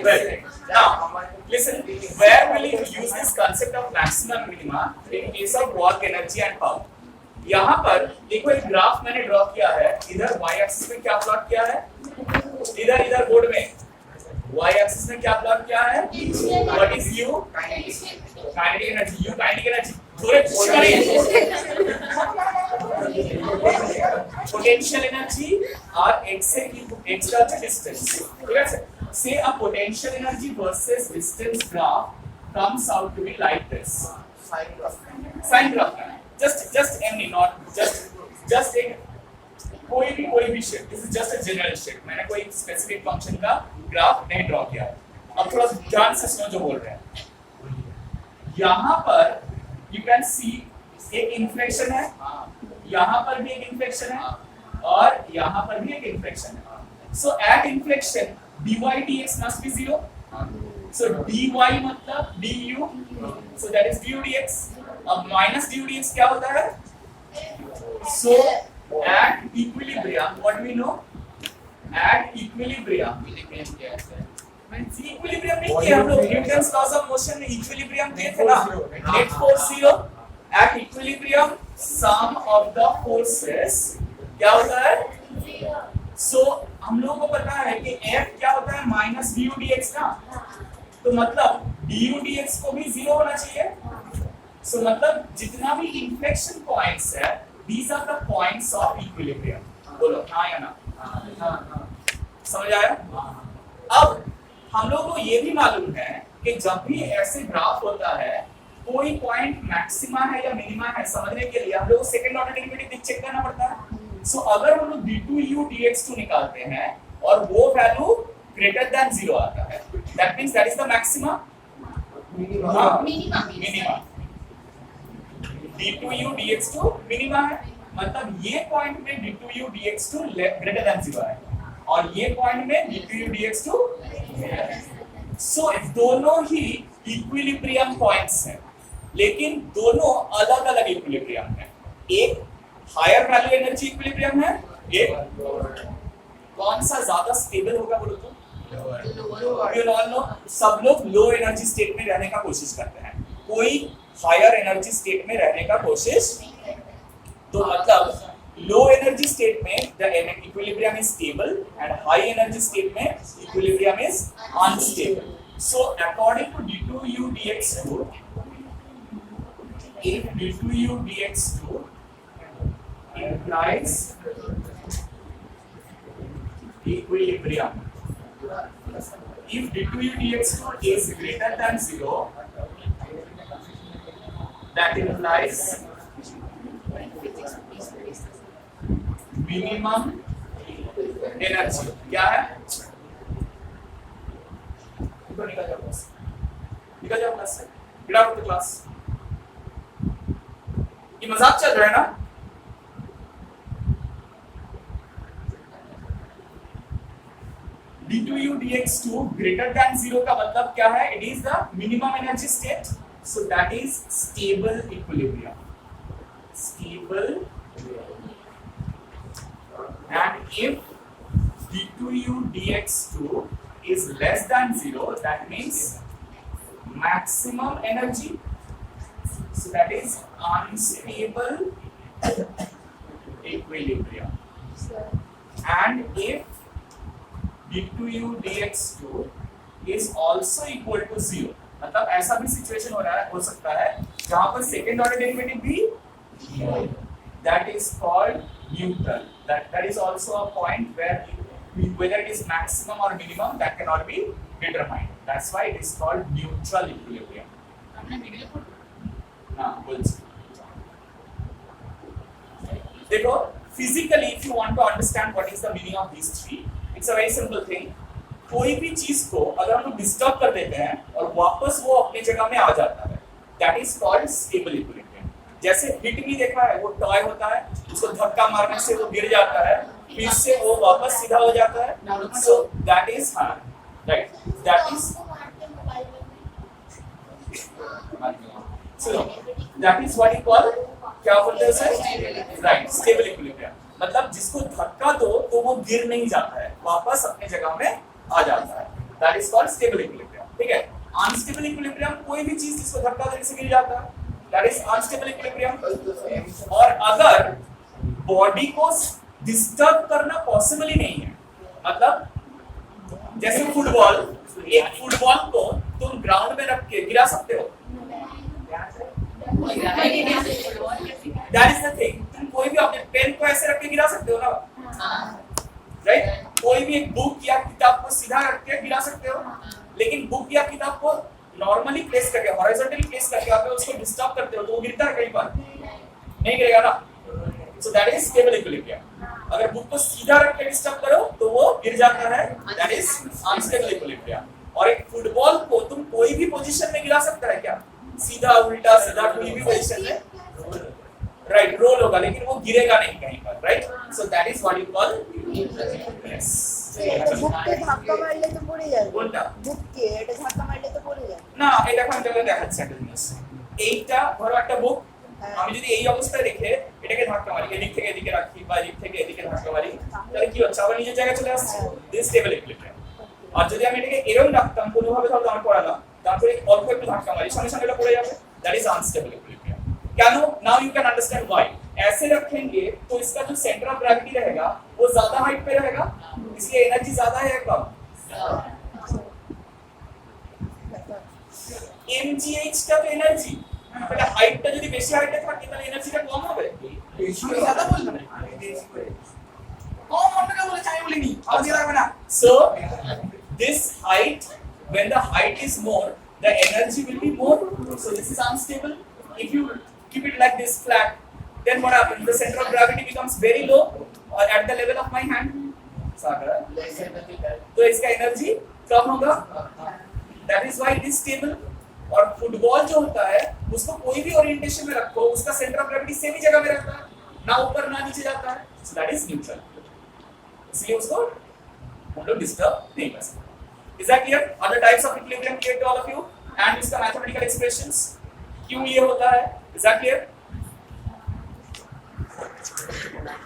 Well, now listen. Where will you use this concept of maximum minima in case of work, energy and power? यहाँ पर देखो एक graph मैंने draw किया है. इधर y एक्सिस में क्या प्लॉट किया है? इधर बोर्ड में y एक्सिस में क्या प्लॉट किया है? What is U? Kinetic energy. U kinetic energy. थोड़े potential energy और x का distance. ठीक है sir? Say a potential energy versus distance graph comes out to be like this. Sine graph. Just any, not just एक कोई भी shape. This is just a general shape. मैंने कोई specific function का graph नहीं draw किया. अब थोड़ा ध्यान से सुनो जो बोल रहे हैं. यहाँ पर you can see एक inflection है, यहाँ पर भी एक inflection है और यहाँ पर भी एक inflection है. So at inflection dy dx must be 0. So dy मतलब du, so that is du dx. अब minus du dx क्या होता है? So at equilibrium, what do we know? At equilibrium equilibrium नहीं किया हम लोग. न्यूटन्स लॉज ऑफ मोशन में इक्विलिब्रियम दिए थे ना. Net force 0. At equilibrium sum of the forces क्या होता है? सो हम लोगों को पता है कि F क्या होता है? माइनस du dx ना. तो मतलब du dx को भी 0 होना चाहिए. सो मतलब जितना भी इन्फ्लेक्शन पॉइंट्स है, these are the points of equilibrium. बोलो हाँ या ना? समझ आया? अब हम लोगों को ये भी मालूम है कि जब भी ऐसे ग्राफ होता है, कोई पॉइंट मैक्सिमा है या मिनिमा है, समझने के लिए हम लोग को सेकंड ऑर्डर डेरिवेटिव चेक करना पड़ता है. सो अगर हम लोग d2u dx2 निकालते हैं और वो वैल्यू ग्रेटर देन 0 आता है, that means that is the maxima minima. d2u dx2 minima है, मतलब ये पॉइंट में d2u dx2 ग्रेटर देन 0 है और ये पॉइंट में d2u dx2. सो दोनों ही इक्विलिब्रियम पॉइंट्स हैं, लेकिन दोनों अलग अलग इक्विलिब्रियम हैं. एक हायर वैल्यू एनर्जी इक्विलिब्रियम है, एक कौन सा ज्यादा स्टेबल होगा बोलो तो? You all know, सब लोग लो एनर्जी स्टेट में रहने का कोशिश करते हैं. कोई हायर एनर्जी स्टेट में रहने का कोशिश, तो मतलब low energy state में the equilibrium is stable and high energy state में equilibrium is unstable. So according to d2u dx2, if d2u dx2 implies equilibrium, if d2u dx2 is greater than 0, that implies minimum energy. क्या है? निकल जाओ class से. Get out of the class. ये मजाक चल रहा है ना? d2u dx2 ग्रेटर देन 0 का मतलब क्या है? It is the minimum energy state. So that is stable equilibrium. Stable. And if d2u dx2 is less than 0, that means maximum energy. So that is unstable equilibrium. And if d2u dx2 is also equal to 0, मतलब ऐसा भी situation हो सकता है जहां पर second order derivative भी, that is called neutral. That is also a point where whether it is maximum or minimum that cannot be determined. That's why it is called neutral equilibrium. देखो physically if you want to understand what is the meaning of these three, it's a very simple thing. कोई भी चीज को अगर हम लोग disturb कर देते हैं और वापस वो अपनी जगह में आ जाता है, that is called stable equilibrium. जैसे हिट भी देखा है, वो टॉय होता है, उसको धक्का मारने से वो गिर जाता है, फिर से वो वापस सीधा हो जाता है. सो that is right, that is so that is what you call, क्या बोलते हैं सर? Right, stable equilibrium. मतलब जिसको धक्का दो तो वो गिर नहीं जाता है, वापस अपने जगह में आ जाता है, that is called stable equilibrium. ठीक है, अनस्टेबल इक्विलिब्रियम कोई भी चीज जिसको धक्का देने से गिर जाता है, दैट इज अनस्टेबल इक्विलिब्रियम। और अगर बॉडी को डिस्टर्ब करना पॉसिबल ही नहीं है, मतलब जैसे फुटबॉल, एक फुटबॉल को तुम ग्राउंड में रख के गिरा सकते हो, दैट इज द थिंग। तुम कोई भी अपने पेन को ऐसे रख के गिरा सकते हो ना, राइट? कोई भी एक बुक या किताब को सीधा रख के गिरा सकते हो, लेकिन बुक या किताब को नॉर्मली प्लेस करके, हॉरिजॉन्टली प्लेस करके अगर उसको डिस्टर्ब करते हो तो वो गिरता है कहीं पर, नहीं गिरेगा ना। सो दैट इज स्टेबल इक्विलिब्रियम। अगर बुक को सीधा रख के डिस्टर्ब करो तो वो गिर जाता है, दैट इज अनस्टेबल इक्विलिब्रियम। और एक फुटबॉल को तुम कोई भी पोजीशन में गिरा सकता है क्या? सीधा, उल्टा, सीधा, कोई भी पोजीशन में, राइट, रोल होगा लेकिन वो गिरेगा नहीं कहीं पर, right? So that is what you call yes. বুক কে ধাক্কা মারলে তো পড়ে যাবে। কোনটা? বুক কে এটা ধাক্কা মারলে তো পড়ে যাবে। না, এটা কোন জায়গায় দেখাচ্ছে একটা জিনিস। এইটা ধরো একটা বুক, আমি যদি এই অবস্থায় রেখে এটাকে ধাক্কা মারি, এদিক থেকে এদিকে রাখি বা এদিক থেকে এদিকে ধাক্কা মারি, তাহলে কি হচ্ছে? আবার নিজের জায়গায় চলে আসছে, দিস স্টেবল ইকুইলিব্রিয়াম। আর যদি আমি এটাকে এরকম রাখতাম কোনোভাবে, ধরো আমি পড়ালাম, তারপরে অল্প একটু ধাক্কা মারি, সঙ্গে সঙ্গে এটা পড়ে যাবে, দ্যাট ইজ আনস্টেবল ইকুইলিব্রিয়াম। কেন? Now you can understand why. ऐसे रखेंगे तो इसका जो सेंटर ऑफ ग्रेविटी रहेगा वो ज्यादा हाइट पे रहेगा, इसलिए एनर्जी ज्यादा है या कम? mgh का तो एनर्जी, তাহলে হাইটটা যদি বেশি হাইটে থাকে তাহলে এনার্জিটা কম হবে, বেশি ज्यादा বলবেন কম আপনাকে বলেছে, আমি বলিনি, আবার লাগবে না। So this height, when the height is more, the energy will be more, so this is unstable. If you keep it like this flat, then what happens? The center of gravity becomes very low or at the level of my hand, सागर, तो इसका energy कम होगा, that is why it is stable। और football जो होता है उसको कोई भी ओरिएंटेशन में रखो, उसका सेंटर ऑफ ग्रेविटी सेम ही जगह में रहता है, ना ऊपर ना नीचे जाता है, सो दैट इज न्यूट्रल, इसलिए उसको हम लोग डिस्टर्ब नहीं कर सकते। Is that clear? Other types of equilibrium clear to all of you and इसका मैथमेटिकल एक्सप्रेशंस क्यों ये होता है, इज दैट क्लियर?